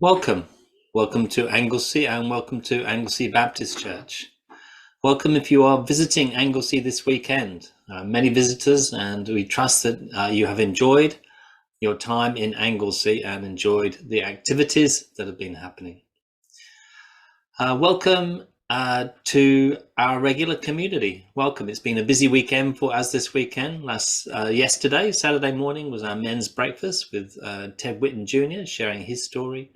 Welcome. Welcome to Anglesey and welcome to Anglesey Baptist Church. Welcome if you are visiting Anglesey this weekend. Many visitors, and we trust that you have enjoyed your time in Anglesey and enjoyed the activities that have been happening. Welcome to our regular community. Welcome. It's been a busy weekend for us this weekend. Yesterday, Saturday morning, was our men's breakfast with Ted Whitten Jr. sharing his story.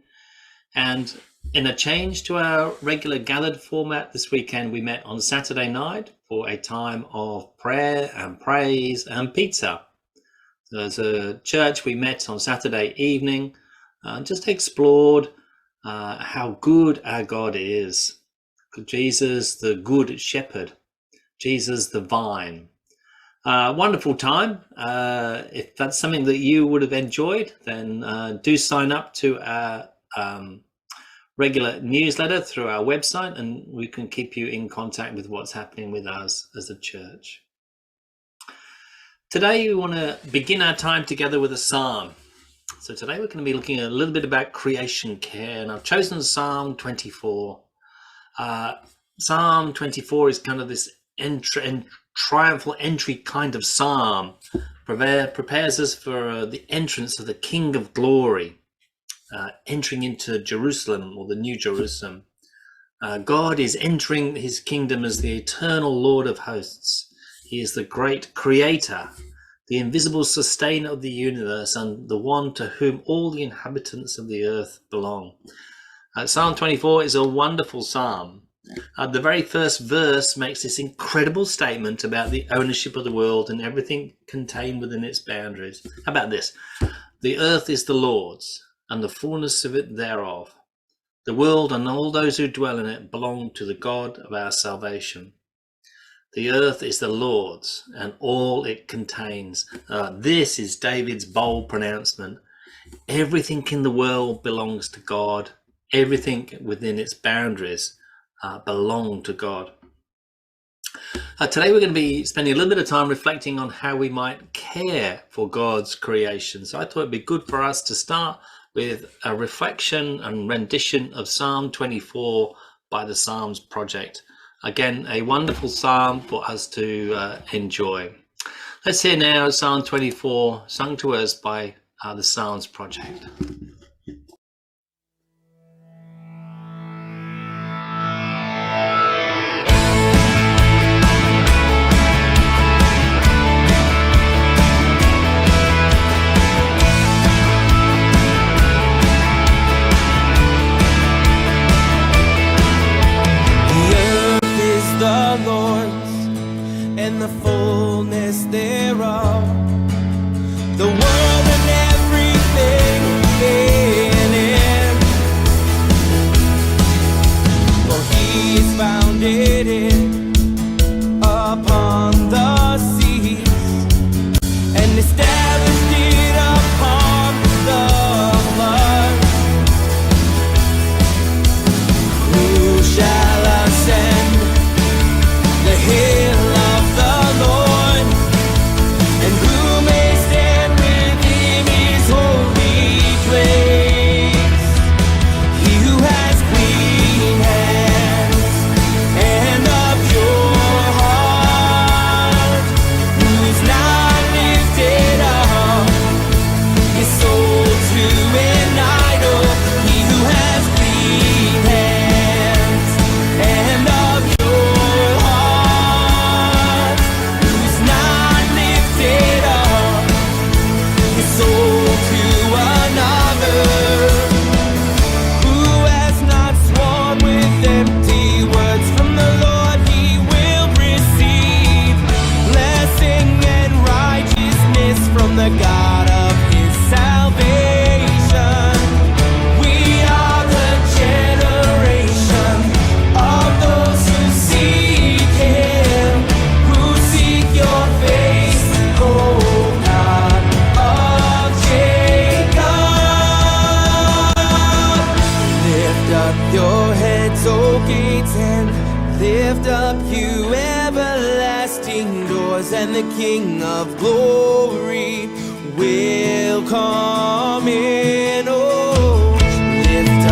And in a change to our regular gathered format this weekend, we met on Saturday night for a time of prayer and praise and pizza. So as a church, we met on Saturday evening, just explored how good our God is. Jesus, the good shepherd, Jesus, the vine. Wonderful time. If that's something that you would have enjoyed, then do sign up to our regular newsletter through our website, and we can keep you in contact with what's happening with us as a church. Today we want to begin our time together with a psalm. So today we're going to be looking at a little bit about creation care, and I've chosen Psalm 24. Psalm 24 is kind of this triumphal entry kind of psalm, prepares us for the entrance of the King of Glory. Entering into Jerusalem, or the New Jerusalem. God is entering his kingdom as the eternal Lord of hosts. He is the great creator, the invisible sustainer of the universe, and the one to whom all the inhabitants of the earth belong. Psalm 24 is a wonderful psalm. The very first verse makes this incredible statement about the ownership of the world and everything contained within its boundaries. How about this? The earth is the Lord's, and the fullness of it thereof. The world and all those who dwell in it belong to the God of our salvation. The earth is the Lord's, and all it contains. This is David's bold pronouncement. Everything in the world belongs to God. Everything within its boundaries belong to God. Today we're going to be spending a little bit of time reflecting on how we might care for God's creation. So I thought it'd be good for us to start with a reflection and rendition of Psalm 24 by the Psalms Project. Again, a wonderful psalm for us to enjoy. Let's hear now Psalm 24, sung to us by the Psalms Project. And the fullness thereof, the world and everything in it, for he's founded it upon the seas and established it upon the floods. Who shall ascend the hill of the Lord, and who may stand within his holy place? He who has clean hands and a pure heart, who's not lifted up his soul to an idol. He who has clean hands and a pure heart, who's not lifted up his soul to another, who has not sworn with empty words. From the Lord he will receive blessing and righteousness from the God of his salvation. We are the generation of those who seek him, who seek your face, O God of Jacob. Lift up your heads, O gates, and lift up you everlasting doors, and the King of glory will come in. Oh, lift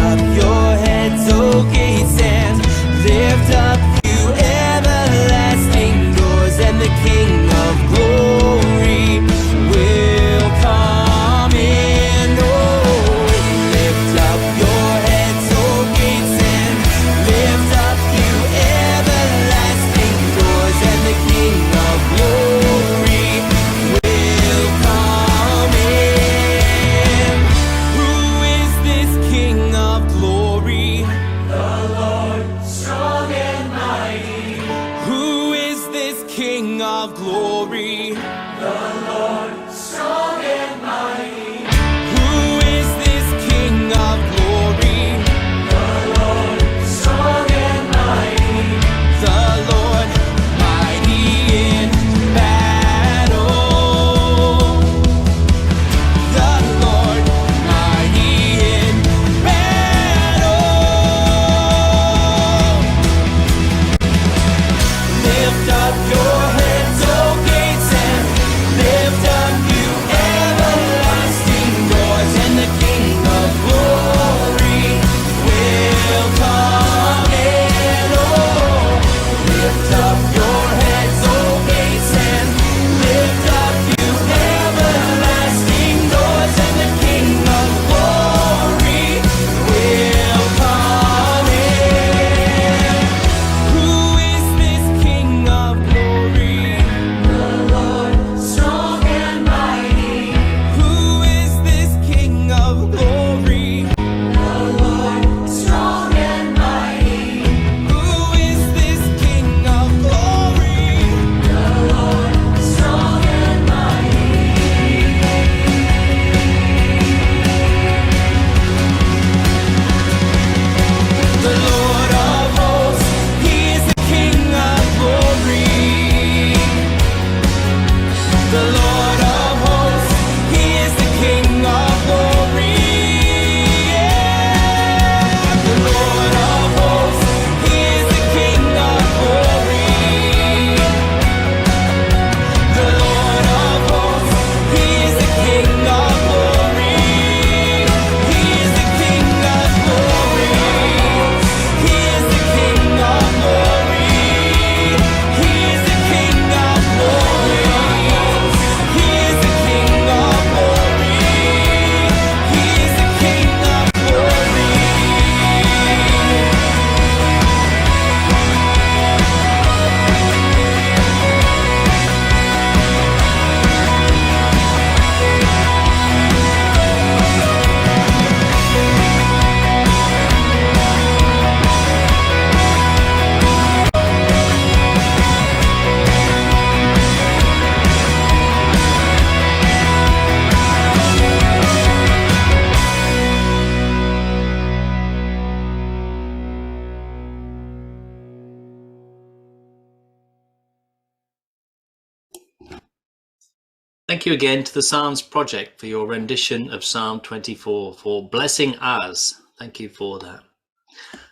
Thank you again to the Psalms Project for your rendition of Psalm 24, for blessing us. Thank you for that.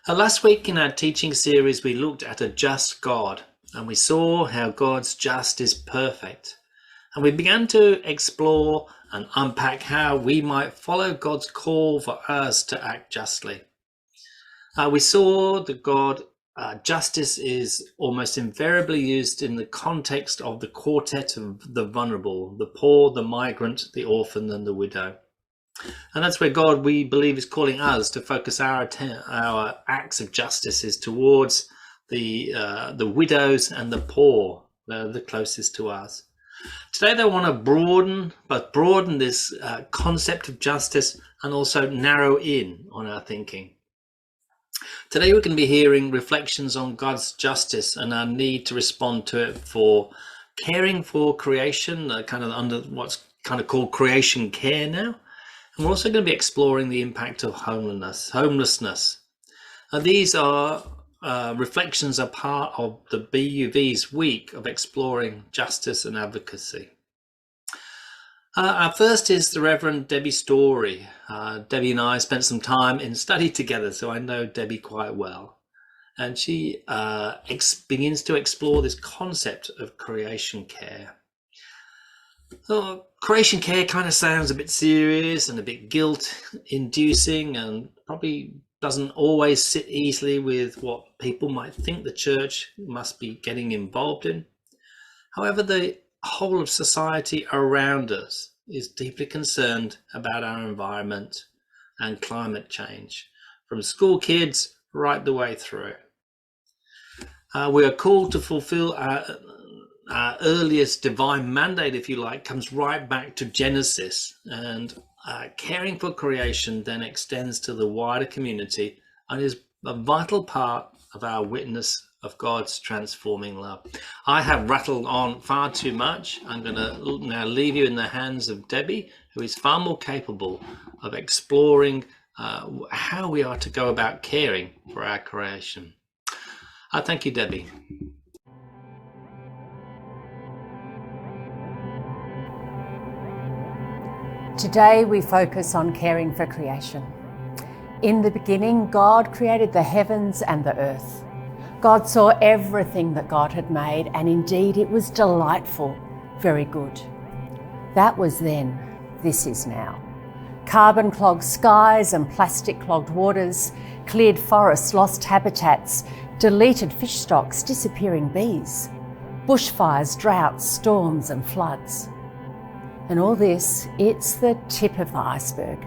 Last week in our teaching series, we looked at a just God, and we saw how God's just is perfect. And we began to explore and unpack how we might follow God's call for us to act justly. We saw that justice is almost invariably used in the context of the quartet of the vulnerable, the poor, the migrant, the orphan, and the widow. And that's where God, we believe, is calling us to focus our acts of justice is towards the widows and the poor, the closest to us. Today they want to broaden this concept of justice and also narrow in on our thinking. Today we're going to be hearing reflections on God's justice and our need to respond to it for caring for creation, kind of under what's kind of called creation care now. And we're also going to be exploring the impact of homelessness. These are reflections are part of the BUV's week of exploring justice and advocacy. Our first is the Reverend Debbie Story. Debbie and I spent some time in study together, so I know Debbie quite well. And she begins to explore this concept of creation care. So, creation care kind of sounds a bit serious and a bit guilt-inducing, and probably doesn't always sit easily with what people might think the church must be getting involved in. However, the whole of society around us is deeply concerned about our environment and climate change, from school kids right the way through. We are called to fulfill our earliest divine mandate, if you like, comes right back to Genesis, and caring for creation then extends to the wider community and is a vital part of our witness of God's transforming love. I have rattled on far too much. I'm going to now leave you in the hands of Debbie, who is far more capable of exploring how we are to go about caring for our creation. Thank you, Debbie. Today we focus on caring for creation. In the beginning, God created the heavens and the earth. God saw everything that God had made, and indeed it was delightful, very good. That was then, this is now. Carbon-clogged skies and plastic-clogged waters, cleared forests, lost habitats, deleted fish stocks, disappearing bees, bushfires, droughts, storms and floods. And all this, it's the tip of the iceberg.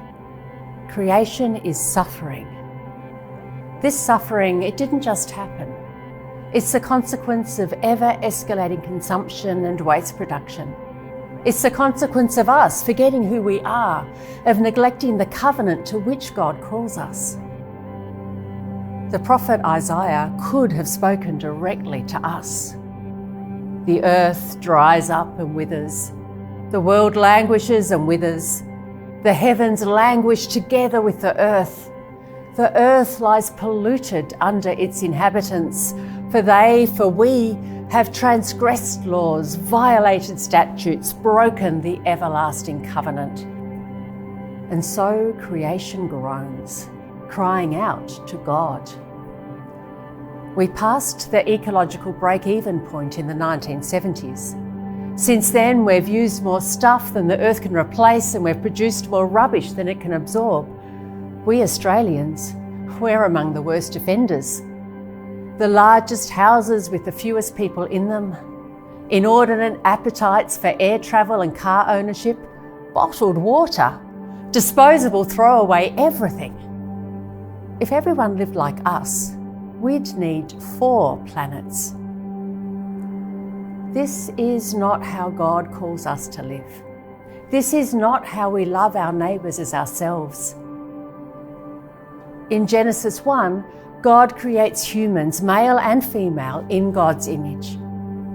Creation is suffering. This suffering, it didn't just happen. It's the consequence of ever-escalating consumption and waste production. It's the consequence of us forgetting who we are, of neglecting the covenant to which God calls us. The prophet Isaiah could have spoken directly to us. The earth dries up and withers. The world languishes and withers. The heavens languish together with the earth. The earth lies polluted under its inhabitants, for we have transgressed laws, violated statutes, broken the everlasting covenant. And so creation groans, crying out to God. We passed the ecological break-even point in the 1970s. Since then, we've used more stuff than the earth can replace, and we've produced more rubbish than it can absorb. We Australians, we're among the worst offenders. The largest houses with the fewest people in them, inordinate appetites for air travel and car ownership, bottled water, disposable throwaway everything. If everyone lived like us, we'd need 4 planets. This is not how God calls us to live. This is not how we love our neighbours as ourselves. In Genesis 1, God creates humans, male and female, in God's image.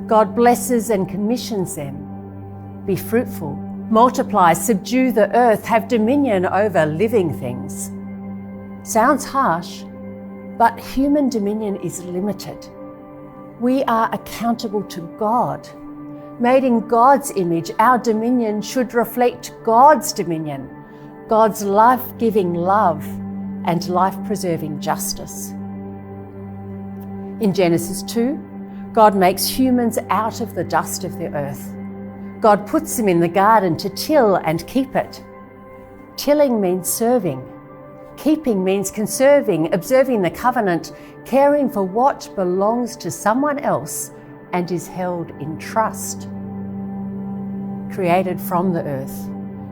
God blesses and commissions them. Be fruitful, multiply, subdue the earth, have dominion over living things. Sounds harsh, but human dominion is limited. We are accountable to God. Made in God's image, our dominion should reflect God's dominion, God's life-giving love and life-preserving justice. In Genesis 2, God makes humans out of the dust of the earth. God puts them in the garden to till and keep it. Tilling means serving. Keeping means conserving, observing the covenant, caring for what belongs to someone else and is held in trust. Created from the earth,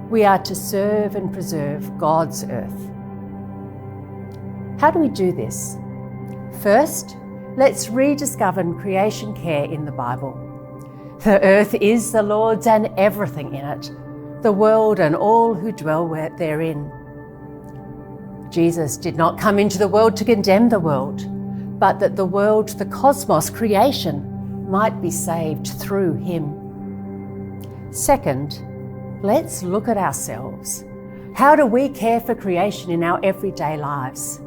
we are to serve and preserve God's earth. How do we do this? First, let's rediscover creation care in the Bible. The earth is the Lord's and everything in it, the world and all who dwell therein. Jesus did not come into the world to condemn the world, but that the world, the cosmos, creation, might be saved through him. Second, let's look at ourselves. How do we care for creation in our everyday lives?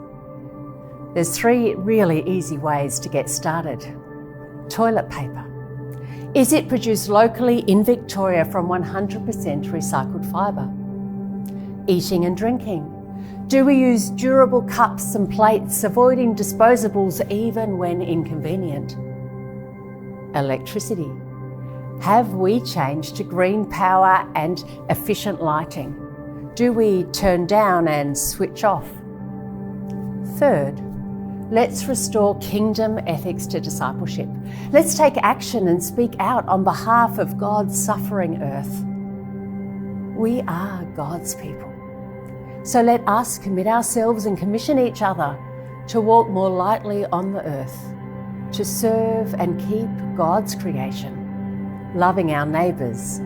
There's 3 really easy ways to get started. Toilet paper. Is it produced locally in Victoria from 100% recycled fibre? Eating and drinking. Do we use durable cups and plates, avoiding disposables even when inconvenient? Electricity. Have we changed to green power and efficient lighting? Do we turn down and switch off? Third, let's restore kingdom ethics to discipleship. Let's take action and speak out on behalf of God's suffering earth. We are God's people. So let us commit ourselves and commission each other to walk more lightly on the earth, to serve and keep God's creation, loving our neighbours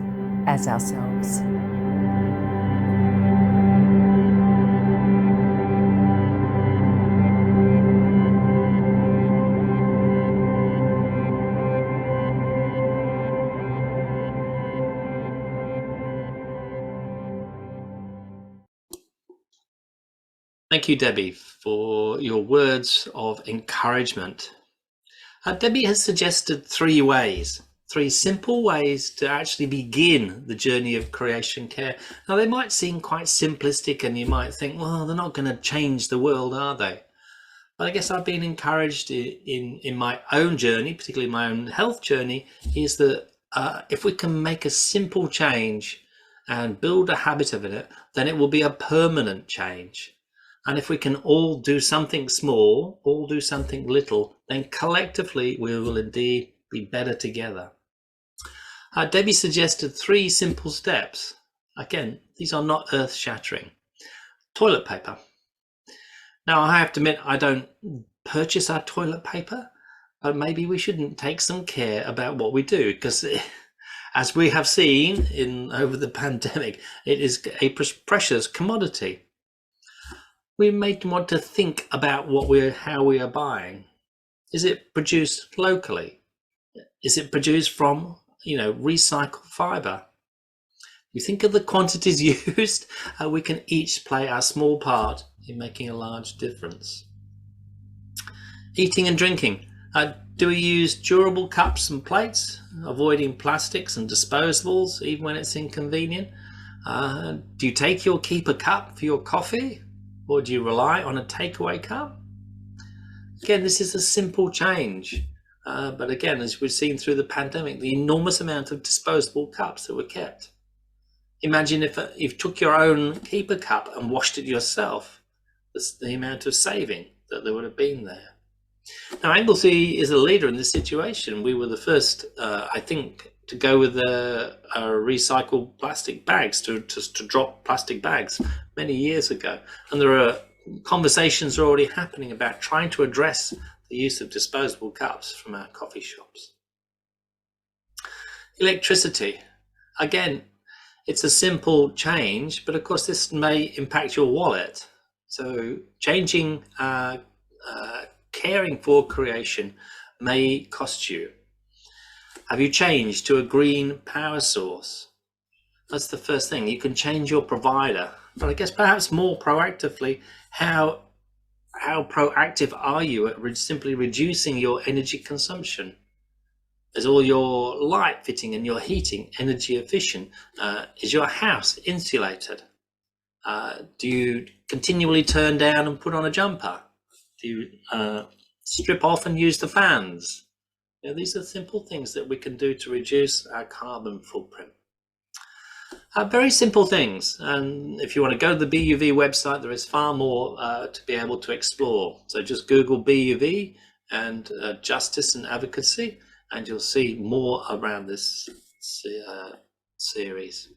as ourselves. Thank you, Debbie, for your words of encouragement. Debbie has suggested 3 ways, 3 simple ways to actually begin the journey of creation care. Now, they might seem quite simplistic and you might think, well, they're not going to change the world, are they? But I guess I've been encouraged in my own journey, particularly my own health journey, is that if we can make a simple change and build a habit of it, then it will be a permanent change. And if we can all do something small, all do something little, then collectively we will indeed be better together. Debbie suggested 3 simple steps. Again, these are not earth-shattering. Toilet paper. Now, I have to admit, I don't purchase our toilet paper, but maybe we shouldn't take some care about what we do, because as we have seen over the pandemic, it is a precious commodity. We may want to think about how we are buying. Is it produced locally? Is it produced from, recycled fibre? You think of the quantities used, we can each play our small part in making a large difference. Eating and drinking. Do we use durable cups and plates, avoiding plastics and disposables, even when it's inconvenient? Do you take your keeper cup for your coffee? Or do you rely on a takeaway cup? Again, this is a simple change. But again, as we've seen through the pandemic, the enormous amount of disposable cups that were kept. Imagine if you took your own keeper cup and washed it yourself, the amount of saving that there would have been there. Now, Anglesey is a leader in this situation. We were the first, I think, to go with recycled plastic bags, to drop plastic bags many years ago. And there are conversations already happening about trying to address the use of disposable cups from our coffee shops. Electricity. Again, it's a simple change, but of course this may impact your wallet. So changing, caring for creation may cost you. Have you changed to a green power source? That's the first thing. You can change your provider. But I guess perhaps more proactively, how proactive are you at simply reducing your energy consumption? Is all your light fitting and your heating energy efficient? Is your house insulated? Do you continually turn down and put on a jumper? Do you strip off and use the fans? These are simple things that we can do to reduce our carbon footprint. Very simple things, and if you want to go to the BUV website, there is far more to be able to explore. So just Google BUV and justice and advocacy, and you'll see more around this series.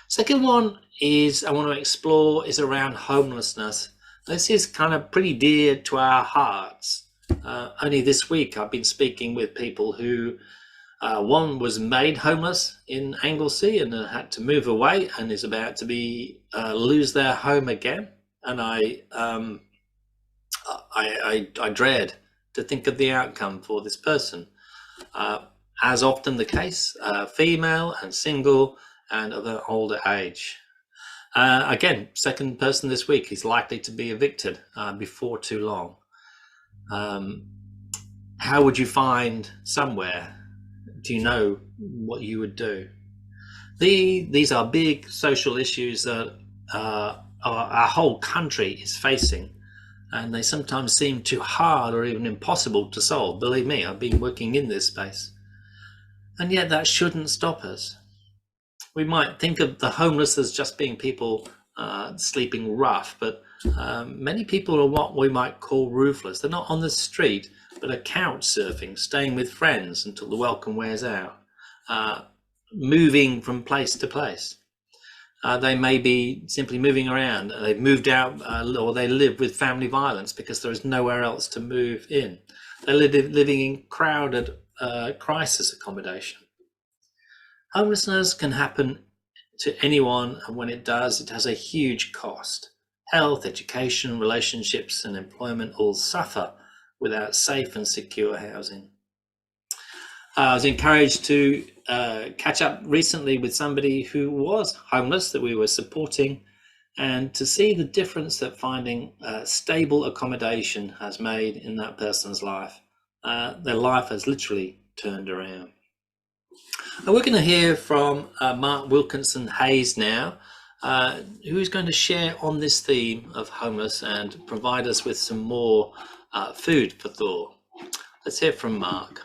Second one is I want to explore is around homelessness. This is kind of pretty dear to our hearts. Only this week I've been speaking with people who one was made homeless in Anglesey and had to move away and is about to be lose their home again. And I dread to think of the outcome for this person. As often the case, female and single and of an older age. Again, second person this week is likely to be evicted before too long. How would you find somewhere? Do you know what you would do? These are big social issues that our whole country is facing, and they sometimes seem too hard or even impossible to solve. Believe me, I've been working in this space. And yet that shouldn't stop us. We might think of the homeless as just being people sleeping rough, but many people are what we might call roofless. They're not on the street, but are couch surfing, staying with friends until the welcome wears out, moving from place to place. They may be simply moving around. They've moved out or they live with family violence because there is nowhere else to move in. They're living in crowded crisis accommodation. Homelessness can happen to anyone, and when it does, it has a huge cost. Health, education, relationships, and employment all suffer without safe and secure housing. I was encouraged to catch up recently with somebody who was homeless that we were supporting, and to see the difference that finding stable accommodation has made in that person's life. Their life has literally turned around. And we're going to hear from Mark Wilkinson Hayes now, who is going to share on this theme of homeless and provide us with some more food for thought. Let's hear from Mark.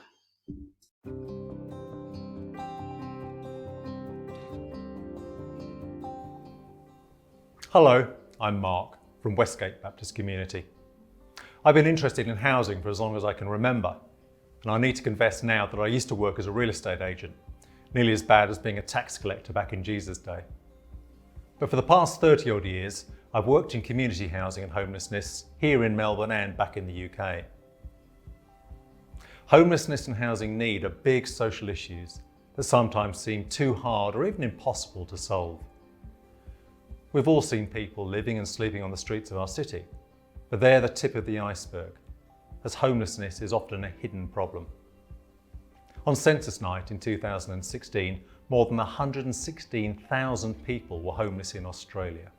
Hello, I'm Mark from Westgate Baptist Community. I've been interested in housing for as long as I can remember, and I need to confess now that I used to work as a real estate agent, nearly as bad as being a tax collector back in Jesus' day. But for the past 30 odd years, I've worked in community housing and homelessness here in Melbourne and back in the UK. Homelessness and housing need are big social issues that sometimes seem too hard or even impossible to solve. We've all seen people living and sleeping on the streets of our city, but they're the tip of the iceberg, as homelessness is often a hidden problem. On census night in 2016, more than 116,000 people were homeless in Australia,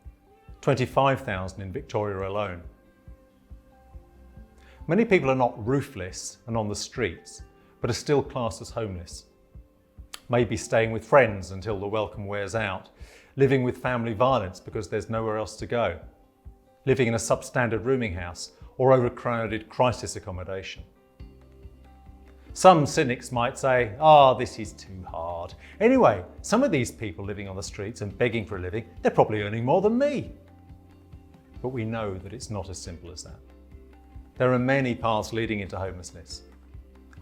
25,000 in Victoria alone. Many people are not roofless and on the streets, but are still classed as homeless. Maybe staying with friends until the welcome wears out, living with family violence because there's nowhere else to go, living in a substandard rooming house or overcrowded crisis accommodation. Some cynics might say, this is too hard. Anyway, some of these people living on the streets and begging for a living, they're probably earning more than me. But we know that it's not as simple as that. There are many paths leading into homelessness.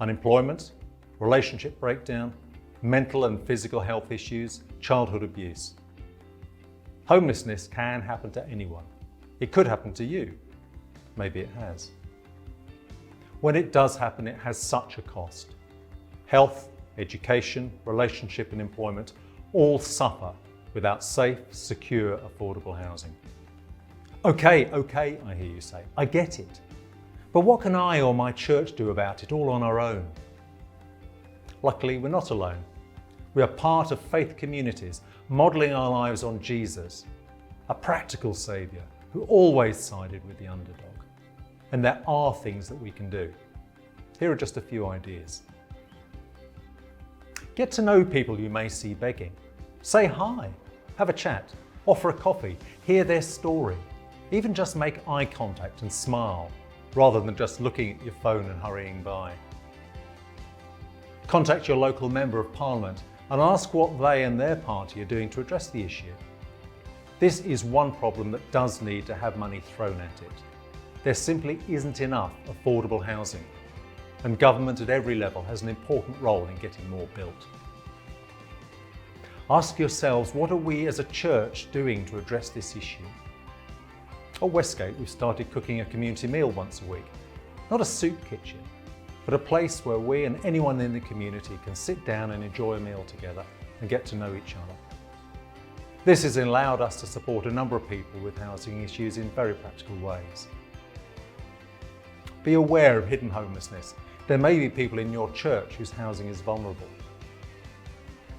Unemployment, relationship breakdown, mental and physical health issues, childhood abuse. Homelessness can happen to anyone. It could happen to you. Maybe it has. When it does happen, it has such a cost. Health, education, relationship and employment all suffer without safe, secure, affordable housing. Okay, I hear you say, I get it. But what can I or my church do about it all on our own? Luckily, we're not alone. We are part of faith communities, modelling our lives on Jesus, a practical saviour who always sided with the underdog. And there are things that we can do. Here are just a few ideas. Get to know people you may see begging. Say hi, have a chat, offer a coffee, hear their story. Even just make eye contact and smile, rather than just looking at your phone and hurrying by. Contact your local Member of Parliament and ask what they and their party are doing to address the issue. This is one problem that does need to have money thrown at it. There simply isn't enough affordable housing, and government at every level has an important role in getting more built. Ask yourselves, what are we as a church doing to address this issue? At Westgate, we've started cooking a community meal once a week. Not a soup kitchen, but a place where we and anyone in the community can sit down and enjoy a meal together and get to know each other. This has allowed us to support a number of people with housing issues in very practical ways. Be aware of hidden homelessness. There may be people in your church whose housing is vulnerable.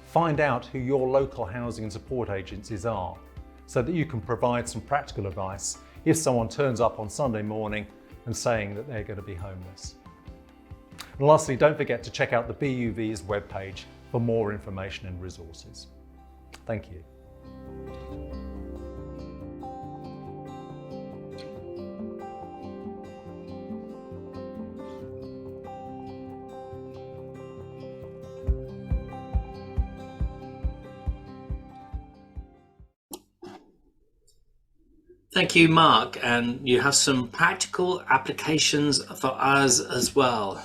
Find out who your local housing and support agencies are so that you can provide some practical advice if someone turns up on Sunday morning and saying that they're going to be homeless. And lastly, don't forget to check out the BUV's webpage for more information and resources. Thank you. Thank you, Mark. And you have some practical applications for us as well.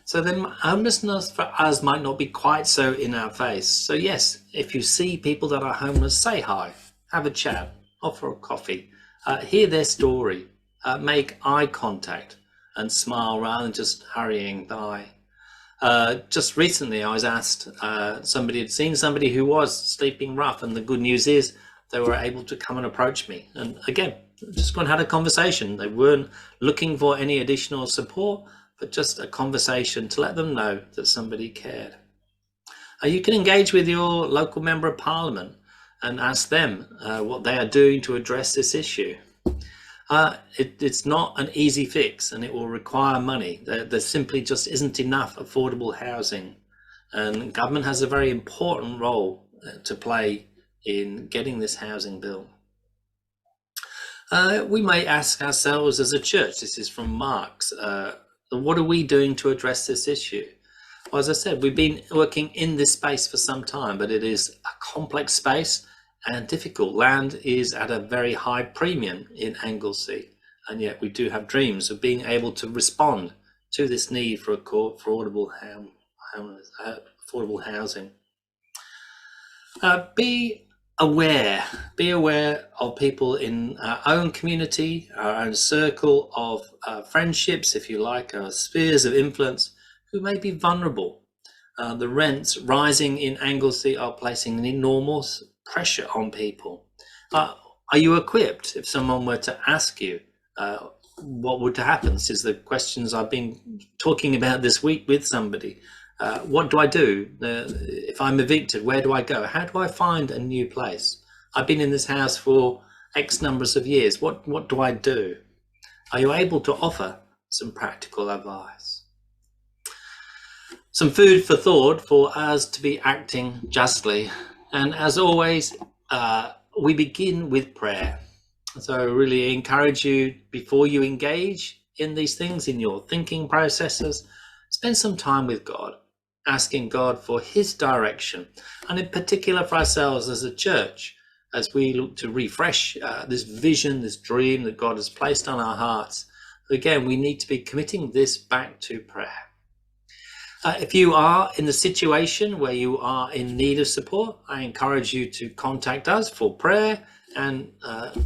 So then homelessness for us might not be quite so in our face. So yes, if you see people that are homeless, say hi, have a chat, offer a coffee, hear their story, make eye contact and smile rather than just hurrying by. Just recently I was asked, somebody had seen somebody who was sleeping rough, and the good news is they were able to come and approach me. And again, just gone and had a conversation. They weren't looking for any additional support, but just a conversation to let them know that somebody cared. You can engage with your local Member of Parliament and ask them what they are doing to address this issue. It's not an easy fix, and it will require money. There simply just isn't enough affordable housing, and government has a very important role to play in getting this housing built. We may ask ourselves as a church, this is from Mark's, what are we doing to address this issue? Well, as I said, we've been working in this space for some time, but it is a complex space and difficult. Land is at a very high premium in Anglesey, and yet we do have dreams of being able to respond to this need for affordable housing. Be aware of people in our own community, our own circle of friendships, if you like, our spheres of influence, who may be vulnerable. The rents rising in Anglesey are placing an enormous pressure on people. Are you equipped if someone were to ask you what would happen? This is the questions I've been talking about this week with somebody. What do I do? If I'm evicted, where do I go? How do I find a new place? I've been in this house for X numbers of years. What do I do? Are you able to offer some practical advice? Some food for thought for us to be acting justly. And as always, we begin with prayer. So I really encourage you, before you engage in these things, in your thinking processes, spend some time with God, asking God for his direction, and in particular for ourselves as a church, as we look to refresh this vision, this dream that God has placed on our hearts. Again, we need to be committing this back to prayer. If you are in the situation where you are in need of support, I encourage you to contact us for prayer and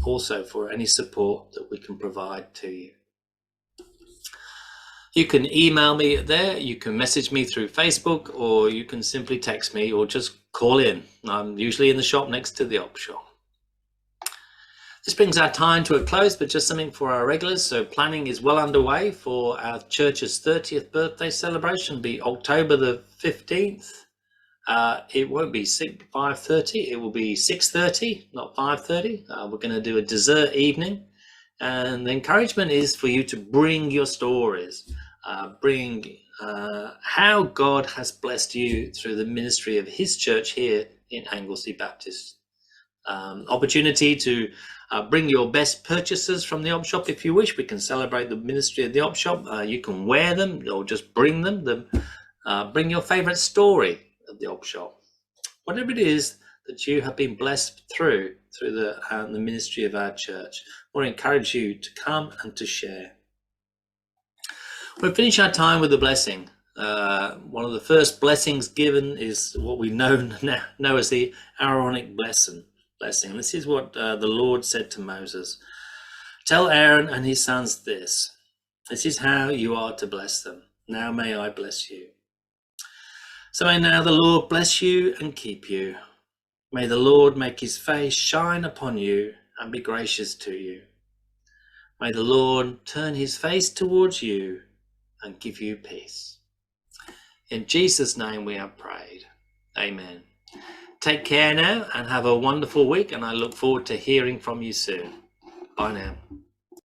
also for any support that we can provide to you. You can email me there, you can message me through Facebook, or you can simply text me or just call in. I'm usually in the shop next to the op shop. This brings our time to a close, but just something for our regulars. So planning is well underway for our church's 30th birthday celebration. It'll be October the 15th. It won't be 5:30, it will be 6:30, not 5:30. We're going to do a dessert evening. And the encouragement is for you to bring your stories. bring how God has blessed you through the ministry of his church here in Anglesey Baptist. Opportunity to bring your best purchases from the op shop if you wish. We can celebrate the ministry of the op shop. You can wear them or just bring them. Bring your favorite story of the op shop. Whatever it is that you have been blessed through the ministry of our church, I encourage you to come and to share. We'll finish our time with a blessing. One of the first blessings given is what we know as the Aaronic blessing. This is what the Lord said to Moses. Tell Aaron and his sons this. This is how you are to bless them. Now may I bless you. So may now the Lord bless you and keep you. May the Lord make his face shine upon you and be gracious to you. May the Lord turn his face towards you and give you peace. In Jesus' name we have prayed. Amen. Take care now and have a wonderful week, and I look forward to hearing from you soon. Bye now.